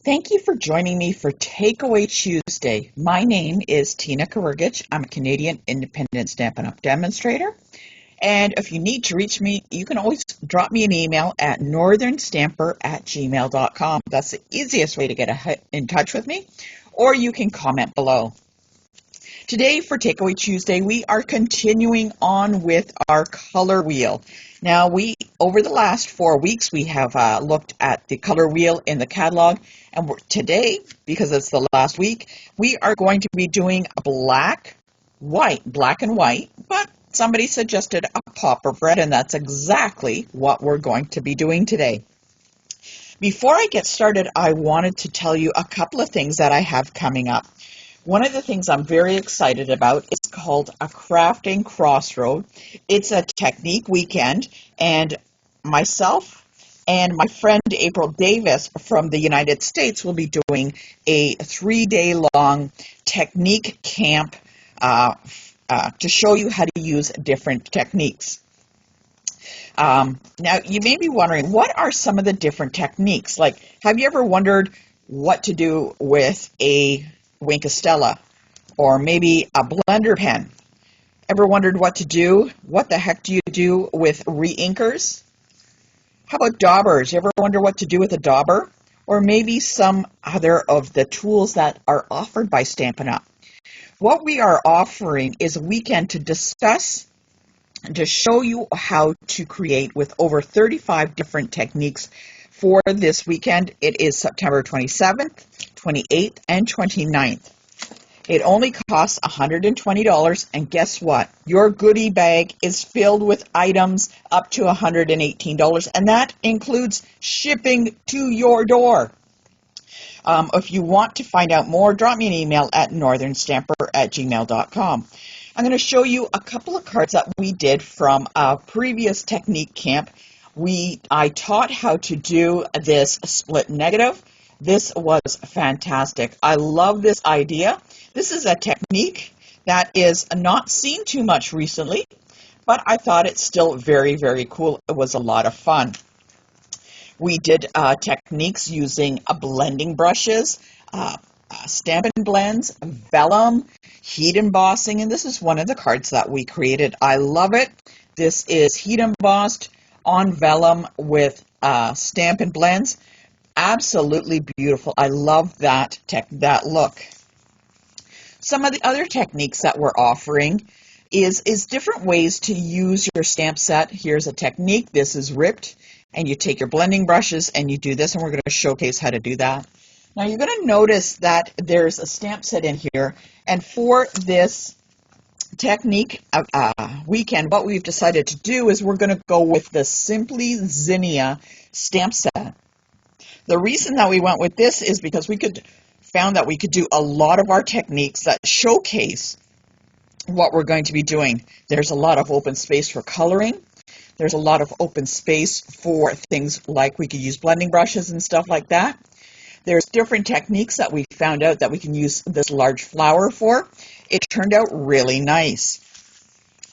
Thank you for joining me for Takeaway Tuesday. My name is Tina Kawurgich. I'm a Canadian Independent Stampin' Up! Demonstrator. And if you need to reach me, you can always drop me an email at northernstamper@gmail.com. That's the easiest way to get in touch with me, or you can comment below. Today for Takeaway Tuesday, we are continuing on with our color wheel. Now, over the last 4 weeks, we have looked at the color wheel in the catalog, and today, because it's the last week, we are going to be doing black and white, but somebody suggested a pop of red, and that's exactly what we're going to be doing today. Before I get started, I wanted to tell you a couple of things that I have coming up. One of the things I'm very excited about is called a Crafting Crossroad. It's a technique weekend, and myself and my friend April Davis from the United States will be doing a 3-day-long technique camp to show you how to use different techniques. Now, you may be wondering, what are some of the different techniques? Like, have you ever wondered what to do with a Wink of Stella, or maybe a blender pen? Ever wondered what to do? What the heck do you do with re-inkers? How about daubers? You ever wonder what to do with a dauber? Or maybe some other of the tools that are offered by Stampin' Up! What we are offering is a weekend to discuss and to show you how to create with over 35 different techniques for this weekend. It is September 27th, 28th, and 29th. It only costs $120, and guess what? Your goodie bag is filled with items up to $118, and that includes shipping to your door. If you want to find out more, drop me an email at northernstamper@gmail.com. I'm going to show you a couple of cards that we did from a previous technique camp. I taught how to do this split negative. This was fantastic. I love this idea. This is a technique that is not seen too much recently, but I thought it's still very, very cool. It was a lot of fun. We did techniques using blending brushes, Stampin' Blends, vellum, heat embossing, and this is one of the cards that we created. I love it. This is heat embossed on vellum with Stampin' Blends. Absolutely beautiful. I love that look. Some of the other techniques that we're offering is different ways to use your stamp set. Here's a technique. This is ripped, and you take your blending brushes and you do this, and we're going to showcase how to do that. Now you're going to notice that there's a stamp set in here, and for this technique weekend, what we've decided to do is we're going to go with the Simply Zinnia stamp set. The reason that we went with this is because we found that we could do a lot of our techniques that showcase what we're going to be doing. There's a lot of open space for coloring. There's a lot of open space for things like we could use blending brushes and stuff like that. There's different techniques that we found out that we can use this large flower for. It turned out really nice.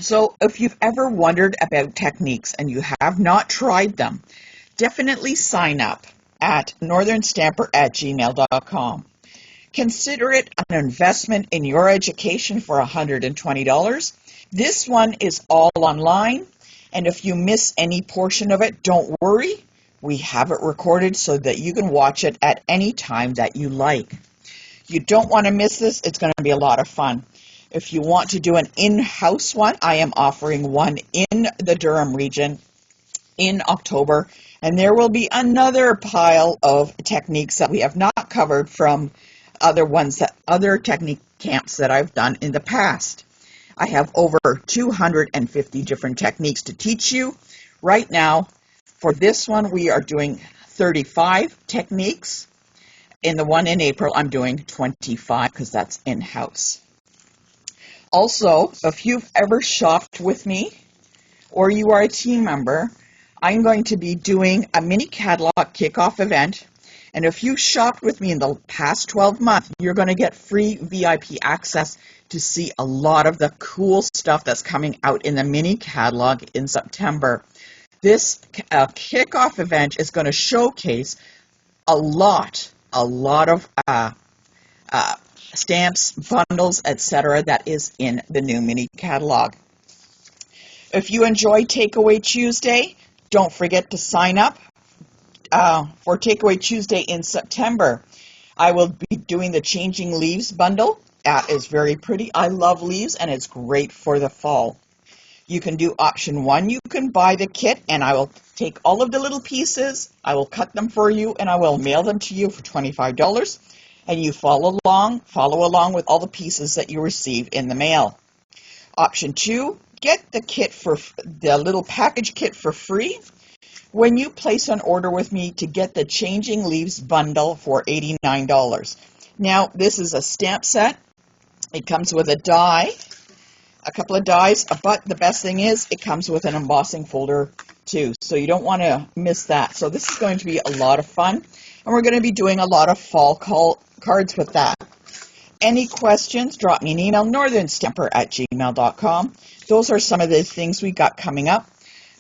So if you've ever wondered about techniques and you have not tried them, definitely sign up at northernstamper@gmail.com. Consider it an investment in your education for $120. This one is all online, and if you miss any portion of it, don't worry. We have it recorded so that you can watch it at any time that you like. You don't want to miss this. It's going to be a lot of fun. If you want to do an in-house one, I am offering one in the Durham region in October, and there will be another pile of techniques that we have not covered from other technique camps that I've done in the past. I have over 250 different techniques to teach you. Right now, for this one, we are doing 35 techniques. In the one in April, I'm doing 25 because that's in-house. Also, if you've ever shopped with me or you are a team member, I'm going to be doing a mini catalog kickoff event. And if you shopped with me in the past 12 months, you're going to get free VIP access to see a lot of the cool stuff that's coming out in the mini catalog in September. This kickoff event is going to showcase a lot a lot of stamps, bundles, etc. that is in the new mini catalog. If you enjoy Takeaway Tuesday, don't forget to sign up for Takeaway Tuesday in September. I will be doing the Changing Leaves bundle. That is very pretty. I love leaves and it's great for the fall. You can do option 1. You can buy the kit and I will take all of the little pieces, I will cut them for you, and I will mail them to you for $25. And you follow along with all the pieces that you receive in the mail. Option 2, get the kit for the little package kit for free when you place an order with me to get the Changing Leaves bundle for $89. Now, this is a stamp set. It comes with a die, a couple of dies, but the best thing is it comes with an embossing folder too, so you don't want to miss that. So this is going to be a lot of fun, and we're going to be doing a lot of fall cards with that. Any questions, drop me an email, northernstamper@gmail.com. Those are some of the things we got coming up.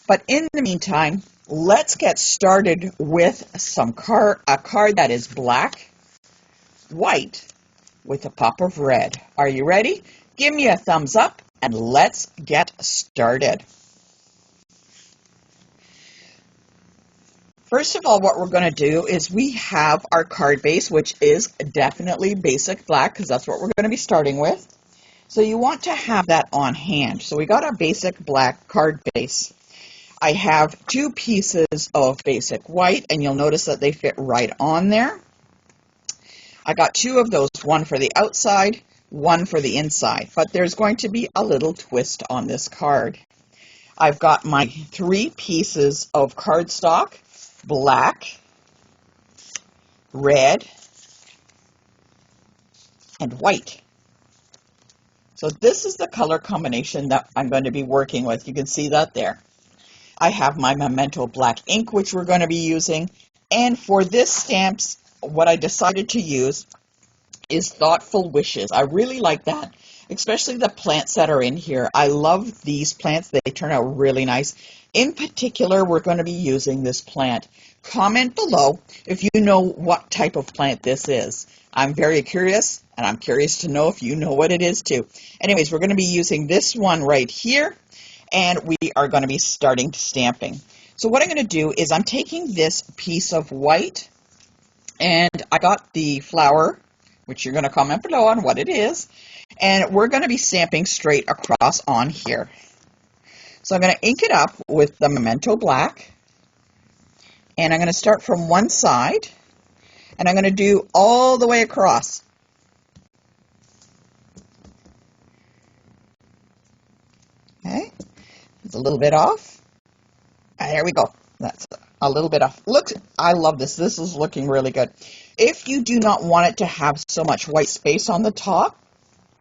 But in the meantime, let's get started with a card that is black, white, with a pop of red. Are you ready? Give me a thumbs up and let's get started. First of all, what we're going to do is we have our card base, which is definitely basic black because that's what we're going to be starting with. So you want to have that on hand. So we got our basic black card base. I have 2 pieces of basic white, and you'll notice that they fit right on there. I got 2 of those, one for the outside, one for the inside, but there's going to be a little twist on this card. I've got my 3 pieces of cardstock, black, red, and white. So this is the color combination that I'm going to be working with. You can see that there. I have my Memento black ink, which we're going to be using. And for this stamps, what I decided to use is Thoughtful Wishes. I really like that, especially the plants that are in here. I love these plants. They turn out really nice. In particular, we're going to be using this plant. Comment below if you know what type of plant this is. I'm very curious, and I'm curious to know if you know what it is too. Anyways, we're going to be using this one right here, and we are going to be starting stamping. So what I'm going to do is I'm taking this piece of white, and I got the flower, which you're going to comment below on what it is, and we're going to be stamping straight across on here. So I'm going to ink it up with the Memento black, and I'm going to start from one side, and I'm going to do all the way across. Okay, it's a little bit off. There we go. That's a little bit off. Look, I love this. This is looking really good. If you do not want it to have so much white space on the top,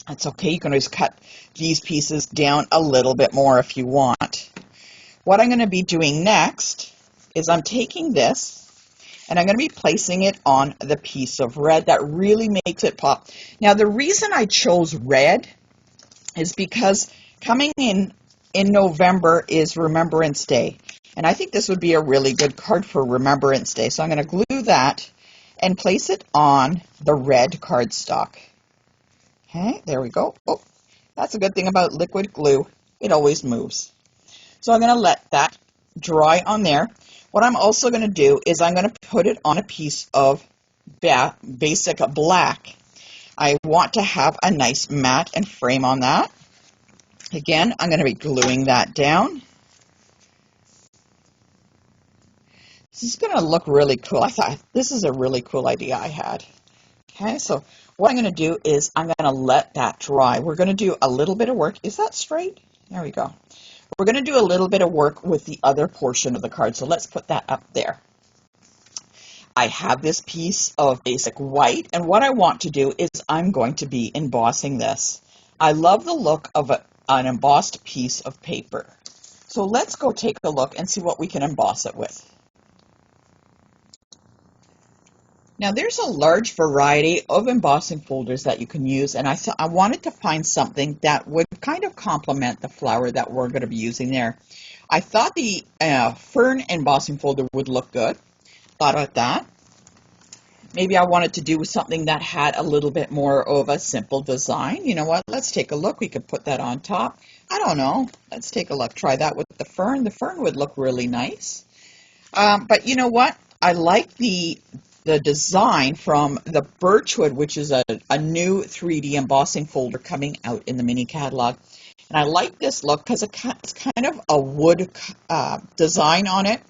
that's okay. You can always cut these pieces down a little bit more if you want. What I'm going to be doing next is I'm taking this and I'm going to be placing it on the piece of red that really makes it pop. Now, the reason I chose red is because coming in November is Remembrance Day. And I think this would be a really good card for Remembrance Day. So I'm going to glue that and place it on the red cardstock. Okay, there we go. Oh, that's a good thing about liquid glue. It always moves. So I'm going to let that dry on there. What I'm also going to do is I'm going to put it on a piece of basic black. I want to have a nice mat and frame on that. Again, I'm going to be gluing that down. This is going to look really cool. I thought this is a really cool idea I had. Okay, so what I'm going to do is I'm going to let that dry. We're going to do a little bit of work. Is that straight? There we go. We're going to do a little bit of work with the other portion of the card, so let's put that up there. I have this piece of basic white, and what I want to do is I'm going to be embossing this. I love the look of an embossed piece of paper. So let's go take a look and see what we can emboss it with. Now there's a large variety of embossing folders that you can use, and I wanted to find something that would kind of complement the flower that we're going to be using there. I thought the fern embossing folder would look good. Thought about that. Maybe I wanted to do something that had a little bit more of a simple design. You know what? Let's take a look. We could put that on top. I don't know. Let's take a look. Try that with the fern. The fern would look really nice. But you know what? I like the design from the Birchwood, which is a new 3D embossing folder coming out in the mini catalog. And I like this look because it's kind of a wood design on it.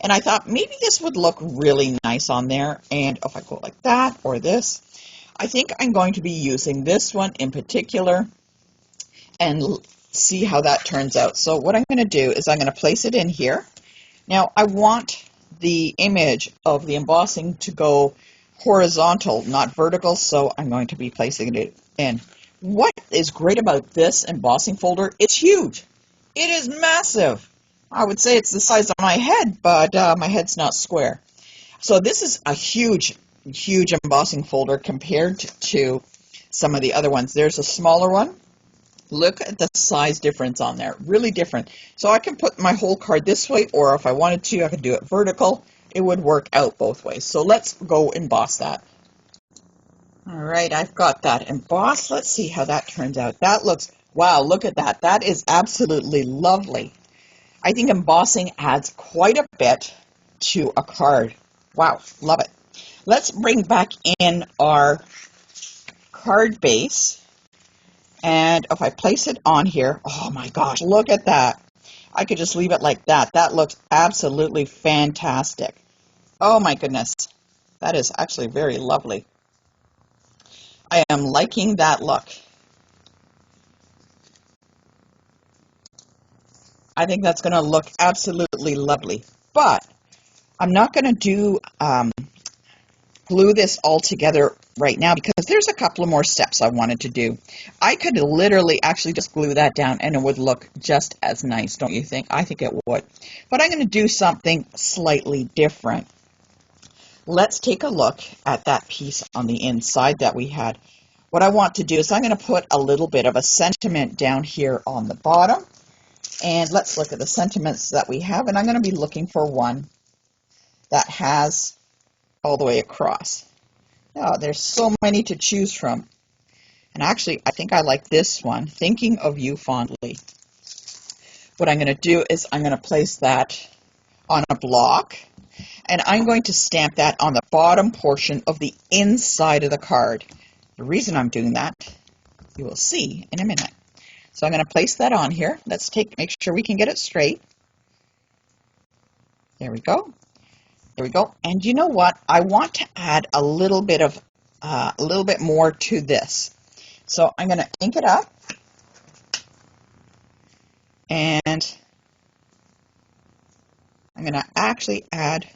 And I thought maybe this would look really nice on there. And if I go like that or this, I think I'm going to be using this one in particular and see how that turns out. So what I'm going to do is I'm going to place it in here. Now I want the image of the embossing to go horizontal, not vertical, so I'm going to be placing it in. What is great about this embossing folder, it's huge. It is massive. I would say it's the size of my head, but my head's not square. So this is a huge, huge embossing folder compared to some of the other ones. There's a smaller one. Look at the size difference on there, really different. So I can put my whole card this way, or if I wanted to, I could do it vertical. It would work out both ways. So let's go emboss that. All right, I've got that embossed. Let's see how that turns out. That looks, wow, look at that. That is absolutely lovely. I think embossing adds quite a bit to a card. Wow, love it. Let's bring back in our card base. And if I place it on here, oh my gosh, look at that. I could just leave it like that. That looks absolutely fantastic. Oh my goodness. That is actually very lovely. I am liking that look. I think that's going to look absolutely lovely. But I'm not going to do glue this all together right now because there's a couple of more steps I wanted to do. I could literally actually just glue that down and it would look just as nice, don't you think? I think it would. But I'm going to do something slightly different. Let's take a look at that piece on the inside that we had. What I want to do is I'm going to put a little bit of a sentiment down here on the bottom. And let's look at the sentiments that we have. And I'm going to be looking for one that has all the way across. Oh, there's so many to choose from. And actually, I think I like this one, Thinking of You Fondly. What I'm going to do is I'm going to place that on a block, and I'm going to stamp that on the bottom portion of the inside of the card. The reason I'm doing that, you will see in a minute. So I'm going to place that on here. Let's make sure we can get it straight. There we go. There we go. And you know what? I want to add a little bit more to this. So I'm going to ink it up. And I'm going to actually add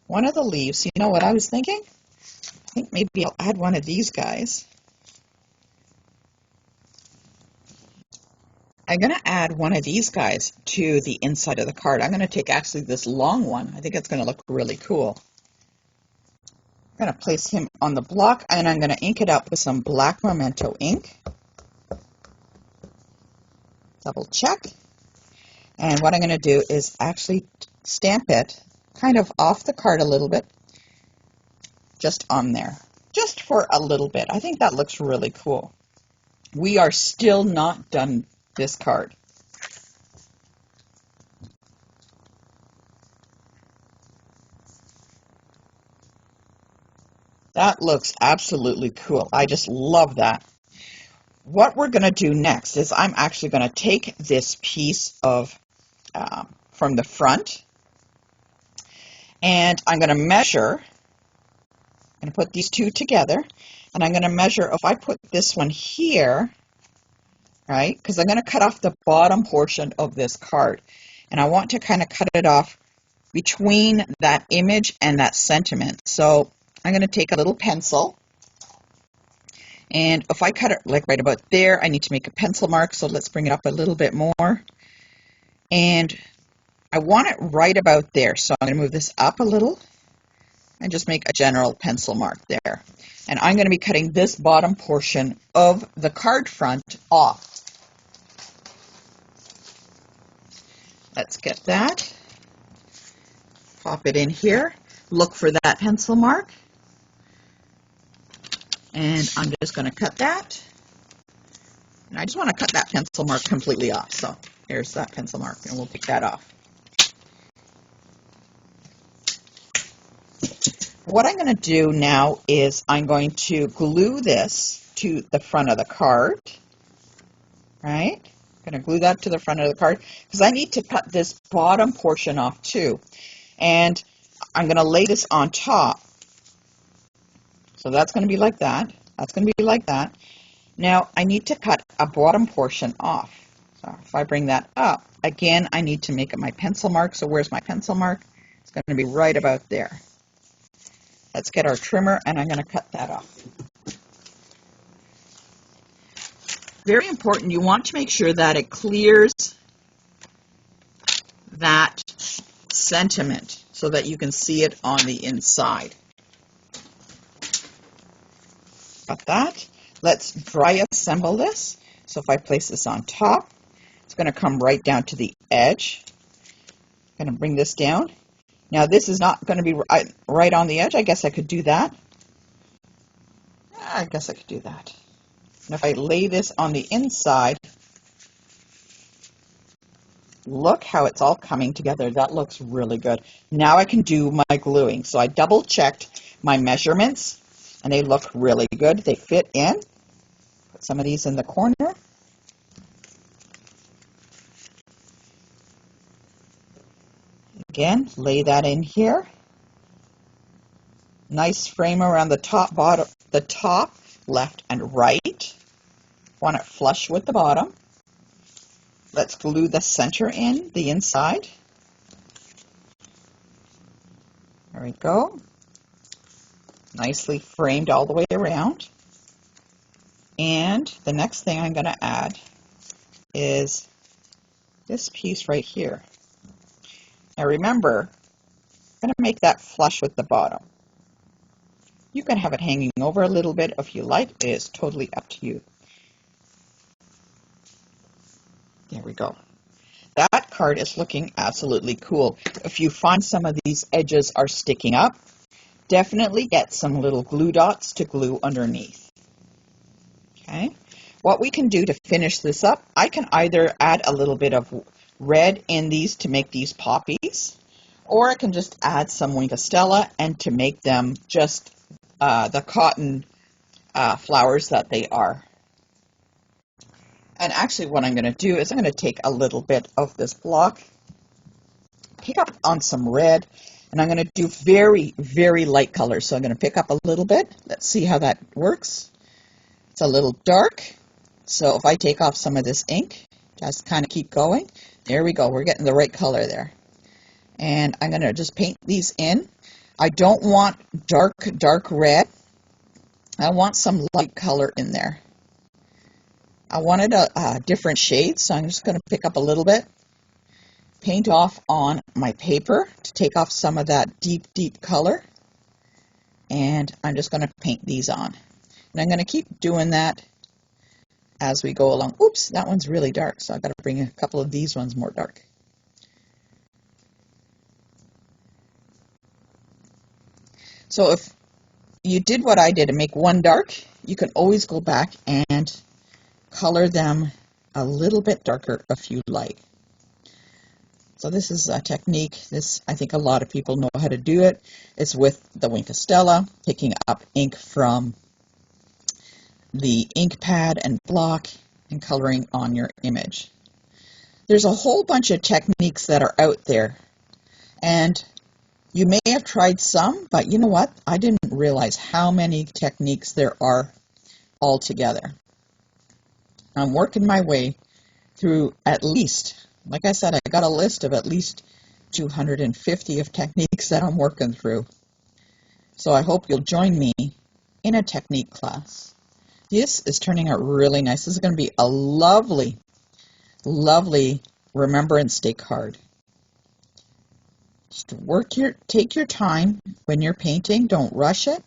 one of the leaves. You know what I was thinking? I think maybe I'll add one of these guys. I'm going to add one of these guys to the inside of the card. I'm going to take actually this long one. I think it's going to look really cool. I'm going to place him on the block, and I'm going to ink it up with some black Memento ink. Double check. And what I'm going to do is actually stamp it kind of off the card a little bit, just on there, just for a little bit. I think that looks really cool. We are still not done this card. That looks absolutely cool. I just love that. What we're going to do next is I'm actually going to take this piece of from the front, and I'm going to measure. I'm going to put these two together, and I'm going to measure if I put this one here, right, because I'm going to cut off the bottom portion of this card, and I want to kind of cut it off between that image and that sentiment. So I'm going to take a little pencil, and if I cut it like right about there, I need to make a pencil mark, so let's bring it up a little bit more, and I want it right about there, so I'm going to move this up a little and just make a general pencil mark there. And I'm going to be cutting this bottom portion of the card front off. Let's get that. Pop it in here. Look for that pencil mark. And I'm just going to cut that. And I just want to cut that pencil mark completely off. So here's that pencil mark, and we'll take that off. What I'm going to do now is I'm going to glue this to the front of the card, right? I'm going to glue that to the front of the card because I need to cut this bottom portion off too. And I'm going to lay this on top. So that's going to be like that. That's going to be like that. Now I need to cut a bottom portion off. So if I bring that up, again, I need to make it my pencil mark. So where's my pencil mark? It's going to be right about there. Let's get our trimmer, and I'm going to cut that off. Very important, you want to make sure that it clears that sentiment so that you can see it on the inside. Got that. Let's dry assemble this. So if I place this on top, it's going to come right down to the edge. I'm going to bring this down. Now this is not going to be right on the edge. I guess I could do that. I guess I could do that. And if I lay this on the inside, look how it's all coming together. That looks really good. Now I can do my gluing. So I double checked my measurements and they look really good. They fit in. Put some of these in the corner. Again, lay that in here. Nice frame around the top, bottom, the top, left and right. Want it flush with the bottom. Let's glue the center in, the inside. There we go. Nicely framed all the way around. And the next thing I'm going to add is this piece right here. Now remember, I'm going to make that flush with the bottom. You can have it hanging over a little bit if you like. It is totally up to you. There we go. That card is looking absolutely cool. If you find some of these edges are sticking up, definitely get some little glue dots to glue underneath. Okay. What we can do to finish this up, I can either add a little bit of red in these to make these poppies, or I can just add some Wink of Stella and to make them just the cotton flowers that they are. And actually what I'm going to do is I'm going to take a little bit of this block, pick up on some red, and I'm going to do very, very light colors. So I'm going to pick up a little bit. Let's see how that works. It's a little dark. So if I take off some of this ink, just kind of keep going. There we go. We're getting the right color there. And I'm going to just paint these in. I don't want dark, dark red. I want some light color in there. I wanted a different shade, so I'm just going to pick up a little bit, paint off on my paper to take off some of that deep, deep color, and I'm just going to paint these on. And I'm going to keep doing that as we go along. Oops, that one's really dark, so I've got to bring a couple of these ones more dark. So if you did what I did and make one dark, you can always go back and color them a little bit darker if you like. So this is a technique. This, I think a lot of people know how to do it. It's with the Wink of Stella, picking up ink from the ink pad and block and coloring on your image. There's a whole bunch of techniques that are out there, and you may have tried some, but you know what? I didn't realize how many techniques there are altogether. I'm working my way through at least, like I said, I got a list of at least 250 of techniques that I'm working through. So I hope you'll join me in a technique class. This is turning out really nice. This is going to be a lovely, lovely Remembrance Day card. Just take your time when you're painting. Don't rush it.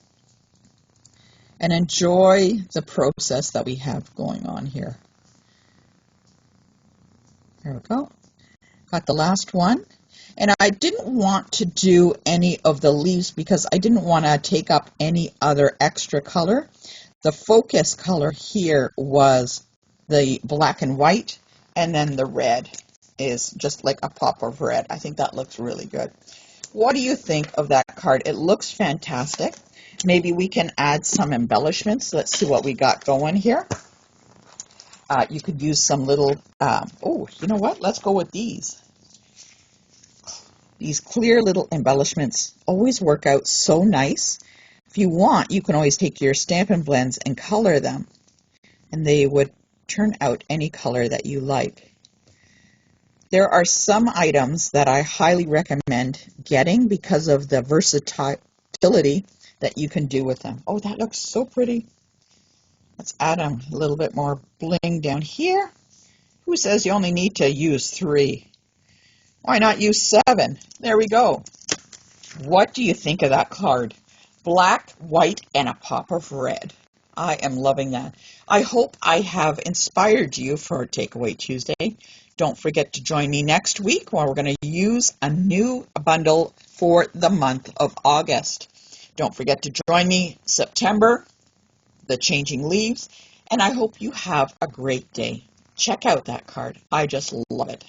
And enjoy the process that we have going on here. There we go. Got the last one. And I didn't want to do any of the leaves because I didn't want to take up any other extra color. The focus color here was the black and white, and then the red is just like a pop of red. I think that looks really good. What do you think of that card? It looks fantastic. Maybe we can add some embellishments. Let's see what we got going here. You could use some little, oh, you know what? Let's go with these. These clear little embellishments always work out so nice. If you want, you can always take your Stampin' Blends and color them, and they would turn out any color that you like. There are some items that I highly recommend getting because of the versatility that you can do with them. Oh, that looks so pretty. Let's add a little bit more bling down here. Who says you only need to use 3? Why not use 7? There we go. What do you think of that card? Black, white, and a pop of red. I am loving that. I hope I have inspired you for Takeaway Tuesday. Don't forget to join me next week where we're going to use a new bundle for the month of August. Don't forget to join me September, the Changing Leaves, and I hope you have a great day. Check out that card. I just love it.